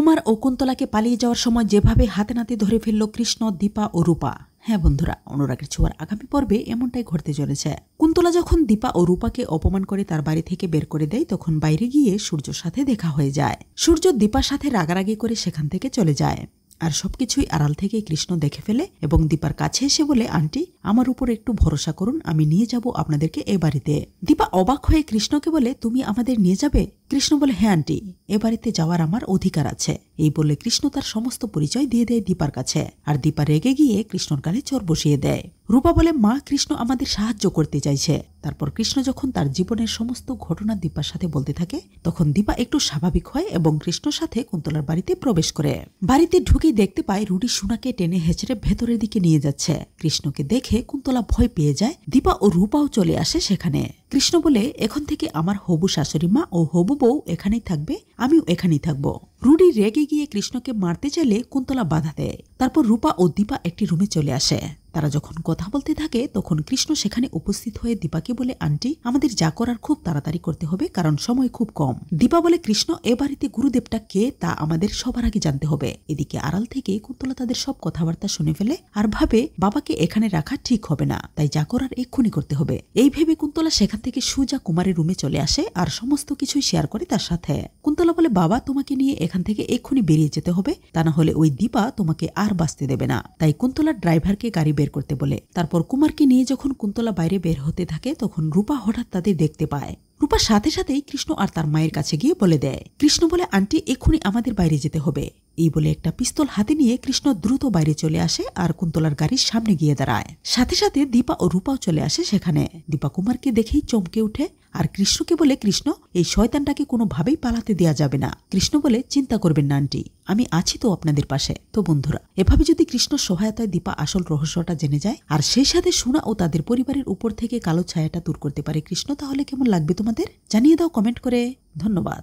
কুমার ও কুন্তলাকে পালিয়ে যাওয়ার সময় যেভাবে হাতে নাতে ধরে ফেলল কৃষ্ণ, দীপা ও রূপা। হ্যাঁ বন্ধুরা, অনুরাগের ছোঁয়ার আগামী পর্বে এমনটাই ঘটতে চলেছে। কুন্তলা যখন দীপা ও রূপাকে অপমান করে তার বাড়ি থেকে বের করে দেয়, তখন বাইরে গিয়ে সূর্যর সাথে দেখা হয়ে যায়। সূর্য দীপার সাথে রাগারাগি করে সেখান থেকে চলে যায়। আর সবকিছুই আড়াল থেকে কৃষ্ণ দেখে ফেলে এবং দীপার কাছে এসে বলে, আন্টি আমার উপর একটু ভরসা করুন, আমি নিয়ে যাব আপনাদেরকে এ বাড়িতে। দীপা অবাক হয়ে কৃষ্ণকে বলে, তুমি আমাদের নিয়ে যাবে? কৃষ্ণ বলে, হ্যাঁ আন্টি, এ বাড়িতে যাওয়ার আমার অধিকার আছে। এই বলে কৃষ্ণ তার সমস্ত পরিচয় দিয়ে দেয় দীপার কাছে। আর দীপা রেগে গিয়ে কৃষ্ণর গালে চোর বসিয়ে দেয়। রূপা বলে, মা কৃষ্ণ আমাদের সাহায্য করতে চাইছে। তারপর কৃষ্ণ যখন তার জীবনের সমস্ত ঘটনা দীপার সাথে বলতে থাকে, তখন দীপা একটু স্বাভাবিক হয় এবং কৃষ্ণর সাথে কুন্তলার বাড়িতে প্রবেশ করে। বাড়িতে ঢুকেই দেখতে পায় রুডি সোনাকে টেনে হেঁচড়ে ভেতরের দিকে নিয়ে যাচ্ছে। কৃষ্ণকে দেখে কুন্তলা ভয় পেয়ে যায়। দীপা ও রূপাও চলে আসে সেখানে। কৃষ্ণ বলে, এখন থেকে আমার হবু শাশুড়ি মা ও হবু বউ এখানেই থাকবে, আমিও এখানেই থাকবো। রুডি রেগে গিয়ে কৃষ্ণকে মারতে চাইলে কুন্তলা বাধা দেয়। তারপর রূপা ও দীপা একটি রুমে চলে আসে। তারা যখন কথা বলতে থাকে, তখন কৃষ্ণ সেখানে উপস্থিত হয়ে দীপাকে বলে, আন্টি আমাদের যা করার খুব তাড়াতাড়ি করতে হবে, কারণ সময় খুব কম। দীপা বলে, কৃষ্ণ এ বাড়িতে গুরুদেবটা কে তা আমাদের সবার আগে জানতে হবে। এদিকে আড়াল থেকে কুন্তলা তাদের সব কথাবার্তা শুনে ফেলে আর ভাবে বাবাকে এখানে রাখা ঠিক হবে না, তাই যা করার এক্ষুনি করতে হবে। এই ভেবে কুন্তলা সেখান থেকে সুজা কুমারের রুমে চলে আসে আর সমস্ত কিছুই শেয়ার করে তার সাথে। কুন্তলা বলে, বাবা তোমাকে নিয়ে এখান থেকে এক্ষুনি বেরিয়ে যেতে হবে, তা না হলে ওই দীপা তোমাকে আর বাঁচতে দেবে না। তাই কুন্তলার ড্রাইভারকে গাড়ি বের করতে বলে। তারপর কুমারকে নিয়ে যখন কুন্তলা বাইরে বের হতে থাকে, তখন রূপা হঠাৎ তাদের দেখতে পায়। রূপার সাথে সাথেই কৃষ্ণ আর তার মায়ের কাছে গিয়ে বলে দেয়। কৃষ্ণ বলে, আন্টি এক্ষুনি আমাদের বাইরে যেতে হবে। এই বলে একটা পিস্তল হাতে নিয়ে কৃষ্ণ দ্রুত বাইরে চলে আসে আর কুন্তলার গাড়ির সামনে গিয়ে দাঁড়ায়। সাথে সাথে দীপা ও রূপাও চলে আসে সেখানে। দীপা কুমারকে দেখেই চমকে উঠে আর কৃষ্ণকে বলে, কৃষ্ণ এই শয়তানটাকে কোনোভাবেই পালাতে দেয়া যাবে না। কৃষ্ণ বলে, চিন্তা করবেন না আন্টি, আমি আছি তো আপনাদের পাশে। তো বন্ধুরা, এভাবে যদি কৃষ্ণ সহায়তায় দীপা আসল রহস্যটা জেনে যায় আর সেই সাথে সোনা ও তাদের পরিবারের উপর থেকে কালো ছায়াটা দূর করতে পারে কৃষ্ণ, তাহলে কেমন লাগবে তোমাদের? জানিয়ে দাও কমেন্ট করে। ধন্যবাদ।